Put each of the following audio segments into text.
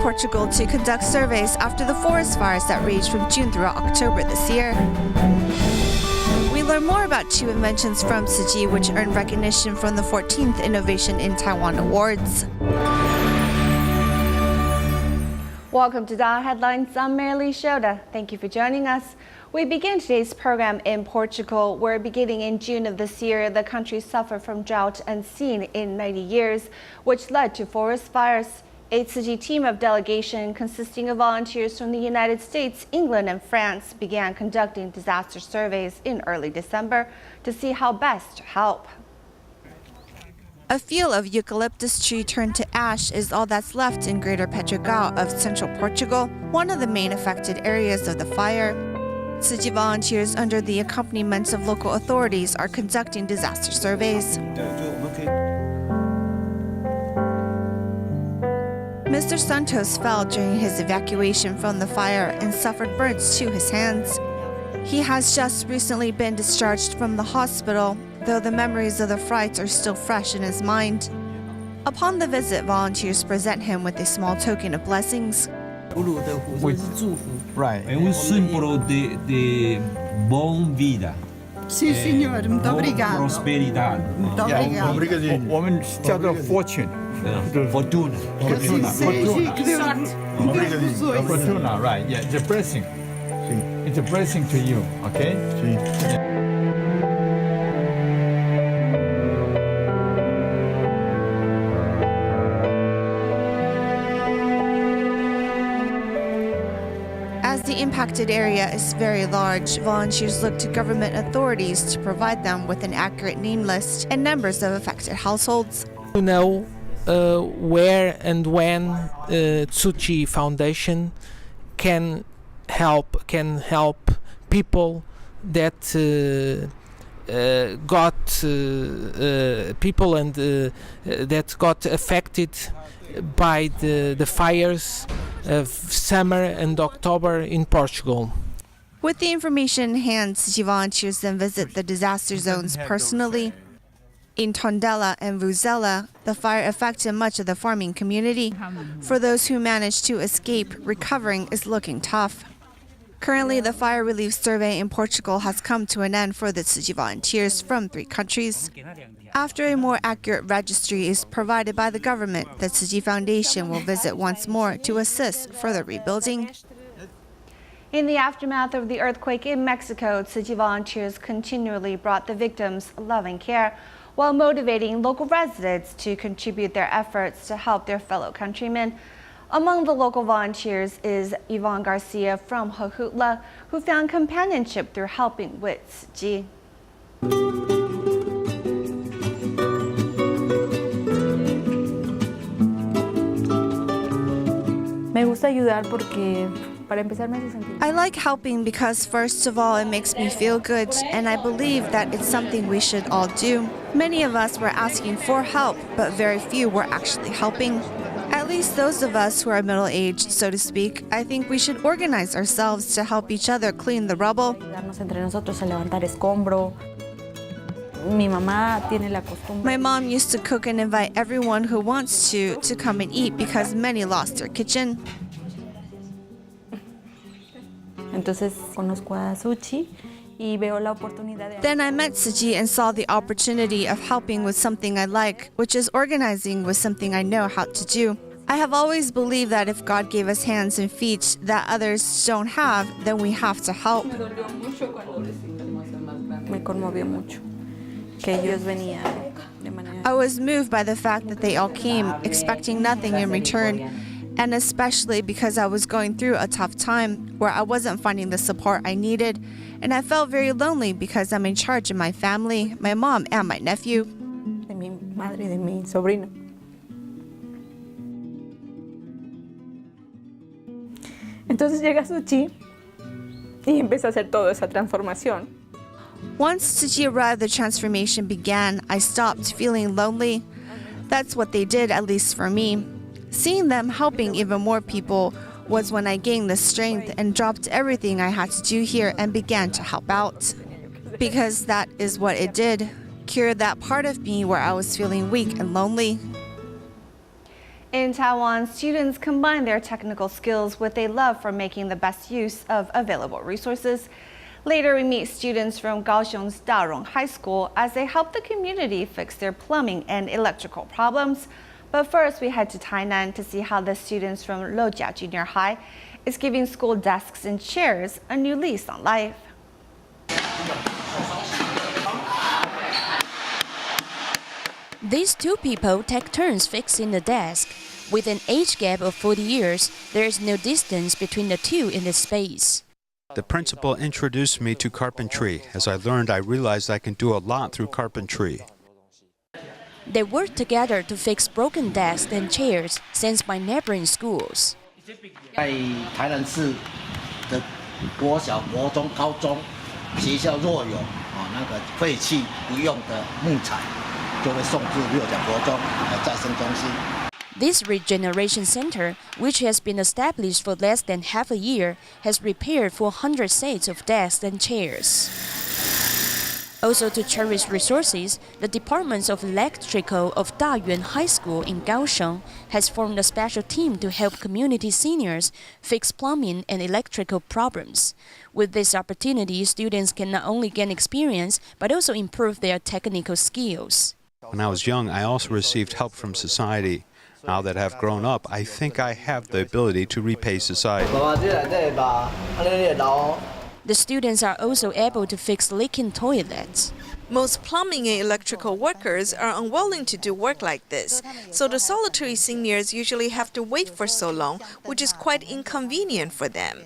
Portugal to conduct surveys after the forest fires that raged from June through October this year. We learn more about 2 inventions from Tzu Chi, which earned recognition from the 14th Innovation in Taiwan Awards. Welcome to DaAi Headlines. I'm Marilee Shoda. Thank you for joining us. We begin today's program in Portugal, where beginning in June of this year, the country suffered from drought unseen in 90 years, which led to forest fires. A Tzu Chi team of delegation consisting of volunteers from the United States, England, and France began conducting disaster surveys in early December to see how best to help. A field of eucalyptus tree turned to ash is all that's left in Greater Portugal of central Portugal, one of the main affected areas of the fire. Tzu Chi volunteers under the accompaniment of local authorities are conducting disaster surveys. Mr. Santos fell during his evacuation from the fire and suffered burns to his hands. He has just recently been discharged from the hospital, though the memories of the frights are still fresh in his mind. Upon the visit, volunteers present him with a small token of blessings. Right. É símbolo de bom vida. Sim, senhor. Muito obrigado. Prosperidade. Muito obrigado. 我们叫做 fortune. Fortuna. Fortuna, right. Yeah, it's a blessing. It's a blessing to you, okay? As the impacted area is very large, volunteers look to government authorities to provide them with an accurate name list and numbers of affected households. To know where and when Tzu Chi Foundation can help people that that got affected by the fires of summer and October in Portugal. With the information in hand, Tzu Chi volunteers then visit the disaster zones personally. In Tondela and Vuzela, the fire affected much of the farming community. For those who managed to escape, recovering is looking tough. Currently, the fire relief survey in Portugal has come to an end for the Tzu Chi volunteers from 3 countries. After a more accurate registry is provided by the government, the Tzu Chi Foundation will visit once more to assist further rebuilding. In the aftermath of the earthquake in Mexico, Tzu Chi volunteers continually brought the victims loving care, while motivating local residents to contribute their efforts to help their fellow countrymen. Among the local volunteers is Yvonne Garcia from Jojutla, who found companionship through helping with Tzu Chi. Me gusta ayudar porque para empezar me hace sentir. I like helping because, first of all, it makes me feel good, and I believe that it's something we should all do. Many of us were asking for help, but very few were actually helping. At least those of us who are middle-aged, so to speak, I think we should organize ourselves to help each other clean the rubble. Ayudarnos entre nosotros a levantar escombro. Mi mamá tiene la costumbre. My mom used to cook and invite everyone who wants to come and eat because many lost their kitchen. Entonces conozco a Tzu Chi y veo la oportunidad de. Then I met Tzu Chi and saw the opportunity of helping with something I like, which is organizing with something I know how to do. I have always believed that if God gave us hands and feet that others don't have, then we have to help. Me conmovió mucho que ellos venían de manera. I was moved by the fact that they all came expecting nothing in return, and especially because I was going through a tough time where I wasn't finding the support I needed, and I felt very lonely because I'm in charge of my family, my mom and my nephew. De mi madre y de mi sobrino. Entonces llega Tzu Chi y empieza a hacer toda esa transformación. Once Tzu Chi arrived, the transformation began. I stopped feeling lonely. That's what they did, at least for me. Seeing them helping even more people was when I gained the strength and dropped everything I had to do here and began to help out. Because that is what it did, cure that part of me where I was feeling weak and lonely. In Taiwan, students combine their technical skills with a love for making the best use of available resources. Later, we meet students from Kaohsiung's Darong High School as they help the community fix their plumbing and electrical problems. But first, we head to Tainan to see how the students from Lojia Junior High is giving school desks and chairs a new lease on life. These two people take turns fixing the desk. With an age gap of 40 years, there is no distance between the two in this space. The principal introduced me to carpentry. As I learned, I realized I can do a lot through carpentry. They work together to fix broken desks and chairs sent by neighboring schools. 在台南市的国小、国中、高中学校若有那个废弃不用的木材，就会送至六甲国中再生中心。 This regeneration center, which has been established for less than half a year, has repaired 400 sets of desks and chairs. Also to cherish resources, the Department of Electrical of Dayuan High School in Kaohsiung has formed a special team to help community seniors fix plumbing and electrical problems. With this opportunity, students can not only gain experience, but also improve their technical skills. When I was young, I also received help from society. Now that I've grown up, I think I have the ability to repay society. The students are also able to fix leaking toilets. Most plumbing and electrical workers are unwilling to do work like this, so the solitary seniors usually have to wait for so long, which is quite inconvenient for them.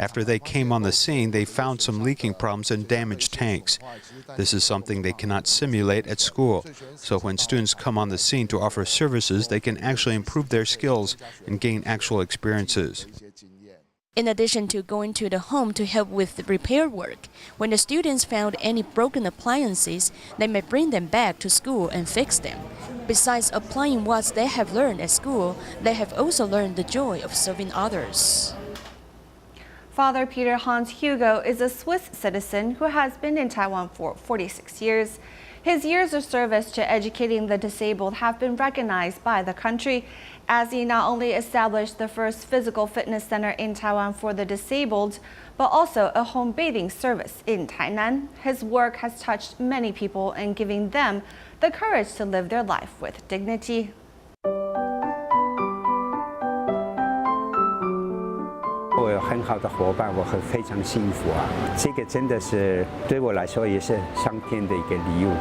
After they came on the scene, they found some leaking problems and damaged tanks. This is something they cannot simulate at school. So when students come on the scene to offer services, they can actually improve their skills and gain actual experiences. In addition to going to the home to help with the repair work, when the students found any broken appliances, they may bring them back to school and fix them. Besides applying what they have learned at school, they have also learned the joy of serving others. Father Peter Hans Hugo is a Swiss citizen who has been in Taiwan for 46 years. His years of service to educating the disabled have been recognized by the country, as he not only established the first physical fitness center in Taiwan for the disabled, but also a home bathing service in Tainan. His work has touched many people and giving them the courage to live their life with dignity. 我有很好的伙伴，我非常幸福啊！这个真的是对我来说也是上天的一个礼物。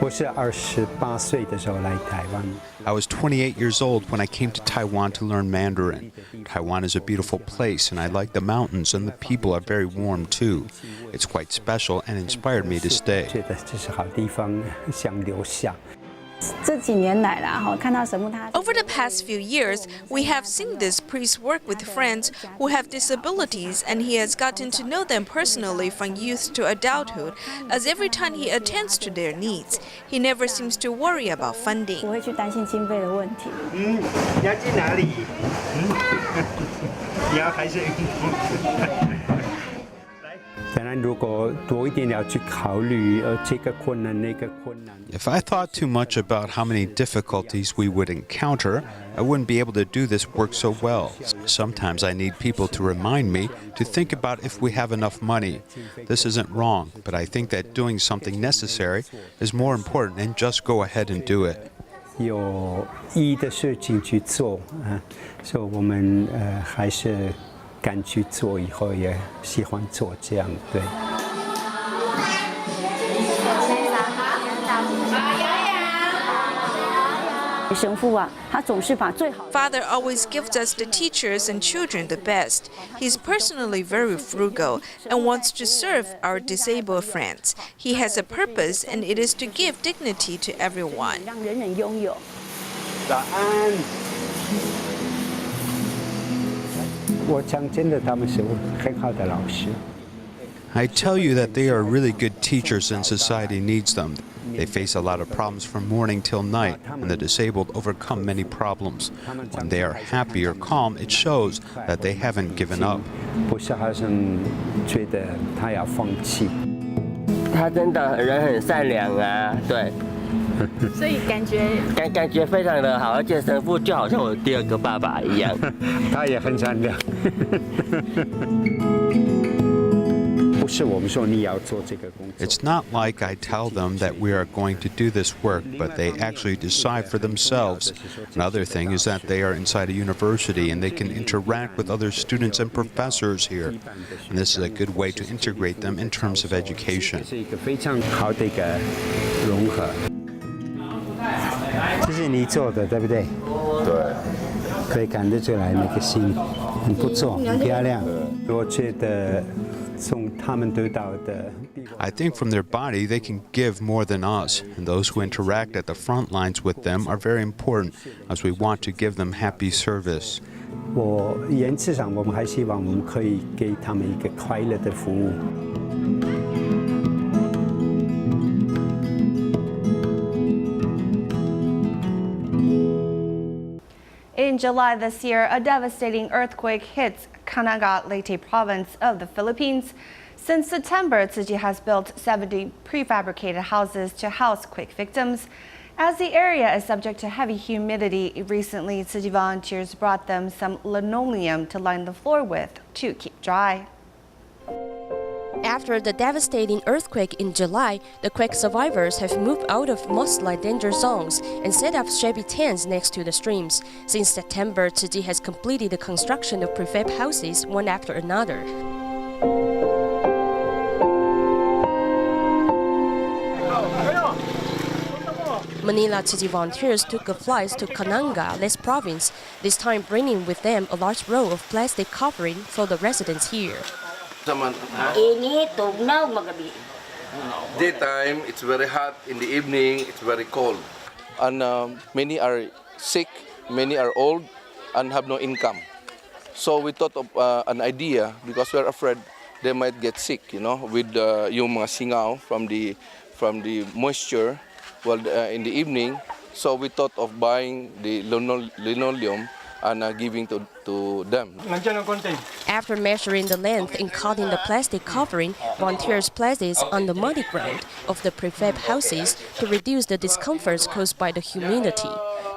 我是28岁的时候来台湾。I was 28 years old when I came to Taiwan to learn Mandarin. Taiwan is a beautiful place, and I like the mountains, and the people are very warm too. It's quite special and inspired me to stay. 觉得这是好地方，想留下。 Over the past few years, we have seen this priest work with friends who have disabilities, and he has gotten to know them personally from youth to adulthood, as every time he attends to their needs, he never seems to worry about funding. 不会去担心经费的问题。你要去哪里？你要开始运动。当然，如果多一点要去考虑这个困难那个困难。 If I thought too much about how many difficulties we would encounter, I wouldn't be able to do this work so well. Sometimes I need people to remind me to think about if we have enough money. This isn't wrong, but I think that doing something necessary is more important than just go ahead and do it. 有意义的事情去做啊，所以我们还是敢去做，以后也喜欢做这样对。 Father always gives us the teachers and children the best. He's personally very frugal and wants to serve our disabled friends. He has a purpose, and it is to give dignity to everyone. 让人人拥有。早安。我讲真的，他们是很好的老师。 I tell you that they are really good teachers and society needs them. They face a lot of problems from morning till night, and the disabled overcome many problems. When they are happy or calm, it shows that they haven't given up. 不是好像觉得他要放弃。他真的人很善良啊，对。所以感觉非常的好，而且神父就好像我第二个爸爸一样。他也很善良。It's not like I tell them that we are going to do this work, but they actually decide for themselves. Another thing is that they are inside a university and they can interact with other students and professors here. And this is a good way to integrate them in terms of education. 是一个非常好的一个融合。这是你做的，对不对？对。可以看得出来那个心很不错，很漂亮。我觉得。 I think from their body they can give more than us, and those who interact at the front lines with them are very important, as we want to give them happy service. 我原则上我们还希望我们可以给他们一个快乐的服务。 In July this year, a devastating earthquake hit Canaga Leyte province of the Philippines. Since September, Tzu Chi has built 70 prefabricated houses to house quake victims. As the area is subject to heavy humidity, recently Tzu Chi volunteers brought them some linoleum to line the floor with to keep dry. After the devastating earthquake in July, the quake survivors have moved out of mudslide danger zones and set up shabby tents next to the streams. Since September, Tzu Chi has completed the construction of prefab houses one after another. Manila Tzu Chi volunteers took a flight to Cananga, Leyte province, this time bringing with them a large roll of plastic covering for the residents here. Daytime, it's very hot. In the evening, it's very cold. And many are sick, many are old, and have no income. So we thought of an idea because we're afraid they might get sick, you know, with yung mga singaw from the moisture. Well, in the evening, so we thought of buying the linoleum and giving to them. After measuring the length and cutting the plastic covering, volunteers place it on the muddy ground of the prefab houses to reduce the discomforts caused by the humidity.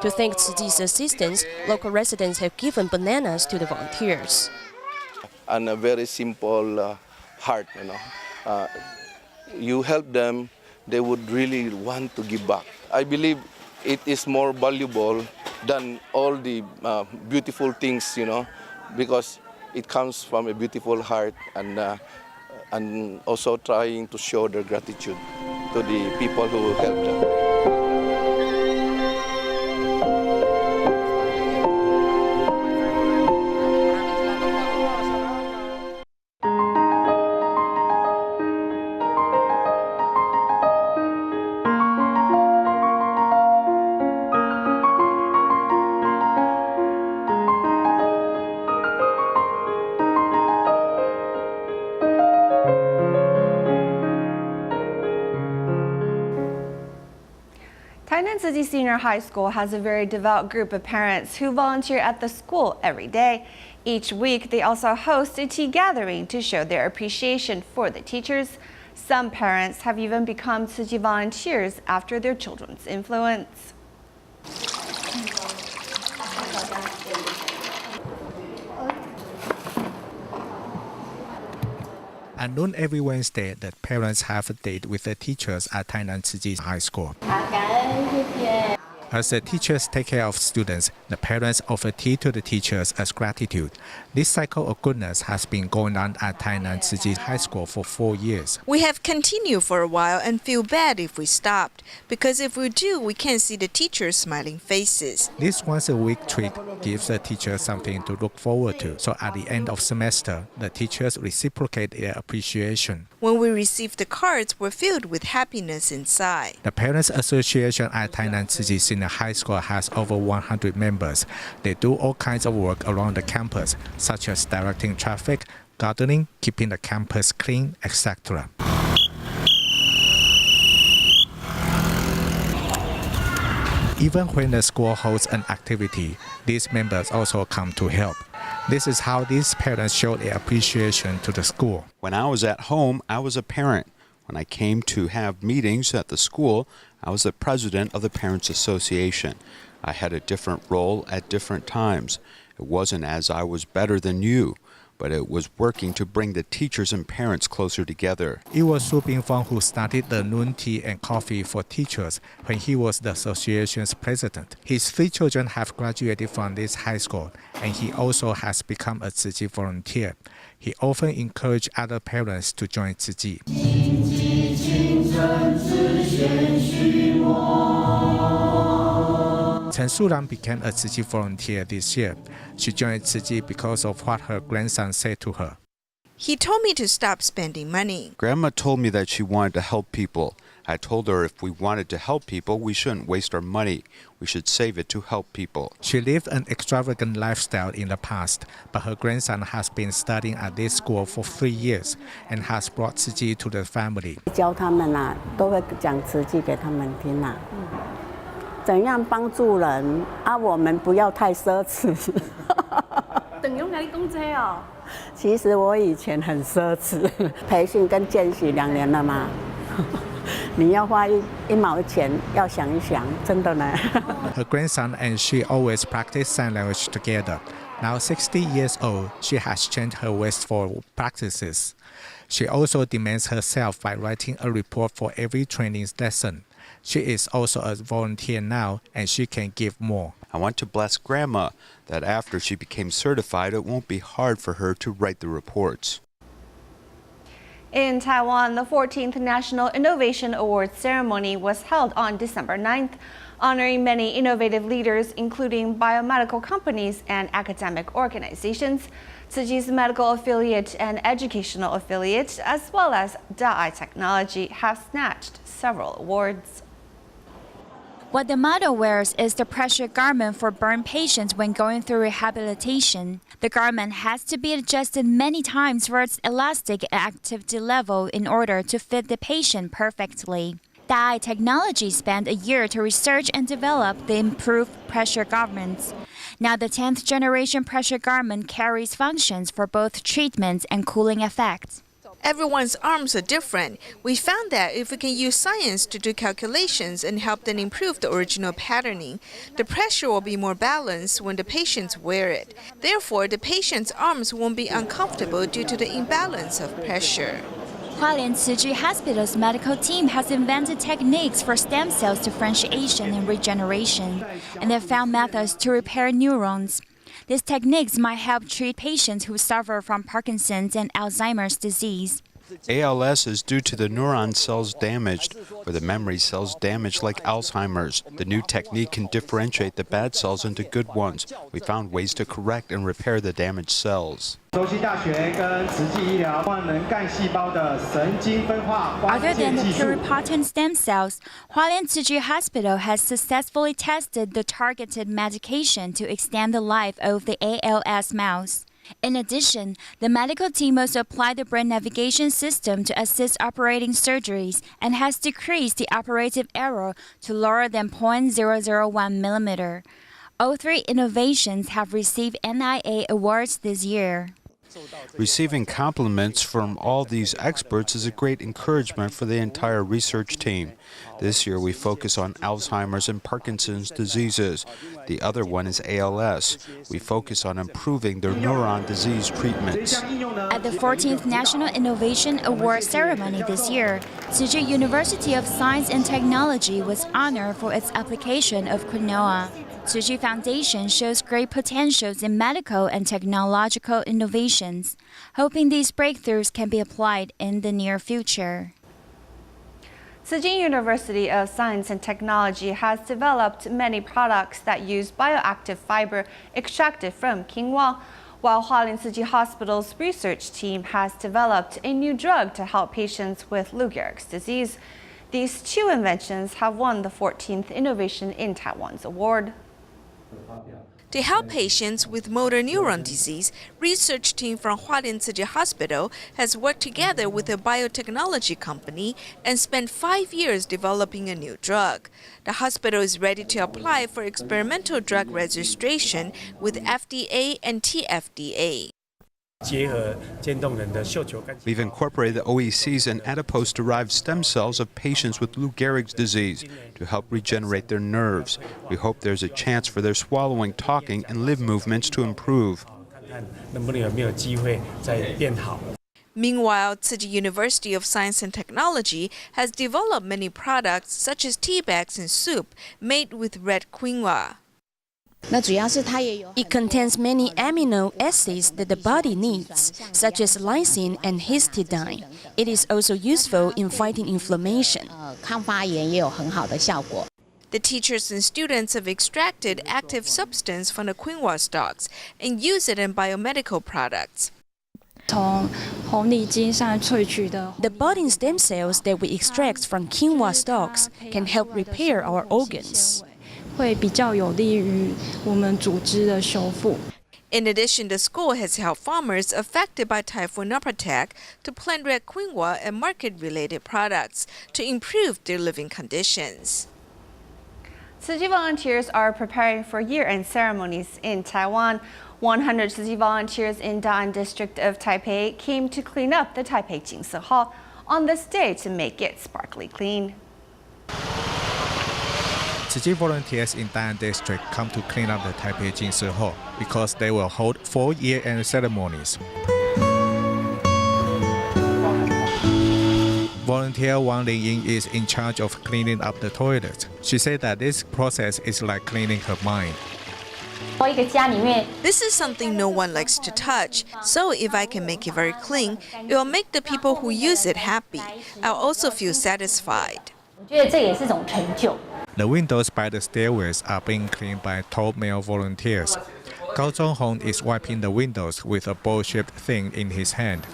To thank Tzu Chi's assistance, local residents have given bananas to the volunteers. And a very simple heart, you know. You help them, they would really want to give back. I believe it is more valuable than all the beautiful things, you know, because it comes from a beautiful heart and also trying to show their gratitude to the people who help them. Tainan Tzu Chi Senior High School has a very devout group of parents who volunteer at the school every day. Each week, they also host a tea gathering to show their appreciation for the teachers. Some parents have even become Tzu Chi volunteers after their children's influence. At noon every Wednesday, the parents have a date with the teachers at Tainan Tzu Chi High School. As the teachers take care of students, the parents offer tea to the teachers as gratitude. This cycle of goodness has been going on at Tainan Tzu Chi High School for 4 years. We have continued for a while and feel bad if we stopped, because if we do, we can't see the teachers' smiling faces. This once-a-week treat gives the teachers something to look forward to. So at the end of semester, the teachers reciprocate their appreciation. When we received the cards, we're filled with happiness inside. The Parents Association at Tainan Tzu Chi Junior High School has over 100 members. They do all kinds of work around the campus, such as directing traffic, gardening, keeping the campus clean, etc. Even when the school holds an activity, these members also come to help. This is how these parents show their appreciation to the school. When I was at home, I was a parent. When I came to have meetings at the school, I was the president of the Parents Association. I had a different role at different times. It wasn't as I was better than you, but it was working to bring the teachers and parents closer together. It was Su Bingfeng who started the noon tea and coffee for teachers when he was the association's president. His 3 children have graduated from this high school, and he also has become a Tzu Chi volunteer. He often encouraged other parents to join Tzu Chi. Chen Suran became a Tzu Chi volunteer this year. She joined Tzu Chi because of what her grandson said to her. He told me to stop spending money. Grandma told me that she wanted to help people. I told her if we wanted to help people, we shouldn't waste our money. We should save it to help people. She lived an extravagant lifestyle in the past, but her grandson has been studying at this school for 3 years and has brought Tzu Chi to the family. 教他们啊，都会讲慈济给他们听啊。怎样帮助人啊？我们不要太奢侈。等于讲你讲这哦。其实我以前很奢侈，培训跟见习2年了嘛。你要花1毛钱，要想一想，真的呢。Her grandson and she always practice sign language together. Now 60 years old, she has changed her wasteful practices. She also demands herself by writing a report for every training lesson. She is also a volunteer now, and she can give more. I want to bless Grandma that after she became certified, it won't be hard for her to write the reports. In Taiwan, the 14th National Innovation Awards ceremony was held on December 9th, honoring many innovative leaders, including biomedical companies and academic organizations, Tzu Chi's medical affiliate and educational affiliate, as well as DaAi Technology, have snatched several awards. What the model wears is the pressure garment for burn patients when going through rehabilitation. The garment has to be adjusted many times for its elastic activity level in order to fit the patient perfectly. DaAi Technology spent a year to research and develop the improved pressure garments. Now the 10th generation pressure garment carries functions for both treatment and cooling effects. Everyone's arms are different. We found that if we can use science to do calculations and help them improve the original patterning, the pressure will be more balanced when the patients wear it. Therefore, the patient's arms won't be uncomfortable due to the imbalance of pressure. Hualien Tzu Chi Hospital's medical team has invented techniques for stem cells differentiation and regeneration, and they've found methods to repair neurons. These techniques might help treat patients who suffer from Parkinson's and Alzheimer's disease. ALS is due to the neuron cells damaged or the memory cells damaged like Alzheimer's. The new technique can differentiate the bad cells into good ones. We found ways to correct and repair the damaged cells. Other than the pluripotent stem cells, Hualien Tzu Chi Hospital has successfully tested the targeted medication to extend the life of the ALS mouse. In addition, the medical team also applied the brain navigation system to assist operating surgeries and has decreased the operative error to lower than 0.001 millimeter. All 3 innovations have received NIA awards this year. Receiving compliments from all these experts is a great encouragement for the entire research team. This year we focus on Alzheimer's and Parkinson's diseases. The other one is ALS. We focus on improving their neuron disease treatments. At the 14th National Innovation Award ceremony this year, Tzu Chi University of Science and Technology was honored for its application of quinoa. Tzu Chi Foundation shows great potentials in medical and technological innovations, hoping these breakthroughs can be applied in the near future. Tzu Chi University of Science and Technology has developed many products that use bioactive fiber extracted from quinoa, while Hualien Tzu Chi Hospital's research team has developed a new drug to help patients with Lou Gehrig's disease. These two inventions have won the 14th Innovation in Taiwan's award. To help patients with motor neuron disease, research team from Hualien Tzu Chi Hospital has worked together with a biotechnology company and spent 5 years developing a new drug. The hospital is ready to apply for experimental drug registration with FDA and TFDA. We've incorporated the OECs and adipose-derived stem cells of patients with Lou Gehrig's disease to help regenerate their nerves. We hope there's a chance for their swallowing, talking, and limb movements to improve. Meanwhile, Tzu Chi University of Science and Technology has developed many products such as tea bags and soup made with red quinoa. It contains many amino acids that the body needs, such as lysine and histidine. It is also useful in fighting inflammation. The teachers and students have extracted active substance from the quinoa stalks and use it in biomedical products. The budding stem cells that we extract from quinoa stalks can help repair our organs. In addition, the school has helped farmers affected by Typhoon Napatak to plant red quinoa and market-related products to improve their living conditions. Tzu Chi volunteers are preparing for year-end ceremonies in Taiwan. 100 Tzu Chi volunteers in Da'an district of Taipei came to clean up the Taipei Jingsi Hall on this day to make it sparkly clean. Tzu Chi volunteers in Da'an district come to clean up the Taipei Jingsi Hall because they will hold 4 year-end ceremonies. Volunteer Wang Lingying is in charge of cleaning up the toilet. She said that this process is like cleaning her mind. This is something no one likes to touch, so if I can make it very clean, it will make the people who use it happy. I'll also feel satisfied. The windows by the stairways are being cleaned by 12 male volunteers. Gao Zhonghong is wiping the windows with a bowl-shaped thing in his hand.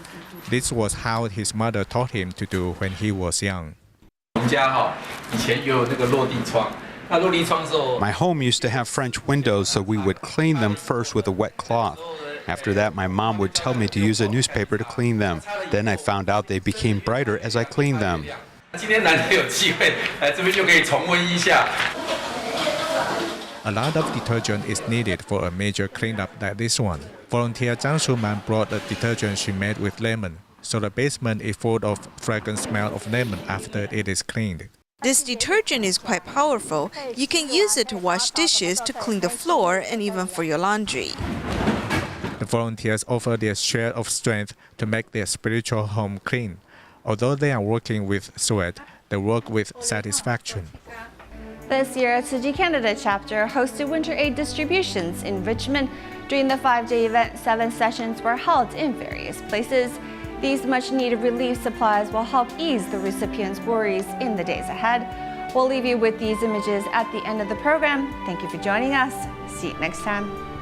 This was how his mother taught him to do when he was young. My home used to have French windows, so we would clean them first with a wet cloth. After that, my mom would tell me to use a newspaper to clean them. Then I found out they became brighter as I cleaned them. A lot of detergent is needed for a major cleanup like this one. Volunteer Zhang Shuman brought the detergent she made with lemon, so the basement is full of fragrant smell of lemon after it is cleaned. This detergent is quite powerful. You can use it to wash dishes, to clean the floor, and even for your laundry. The volunteers offer their share of strength to make their spiritual home clean. Although they are working with sweat, they work with satisfaction. This year, Tzu Chi Canada chapter hosted winter aid distributions in Richmond. During the 5-day event, 7 sessions were held in various places. These much-needed relief supplies will help ease the recipients' worries in the days ahead. We'll leave you with these images at the end of the program. Thank you for joining us. See you next time.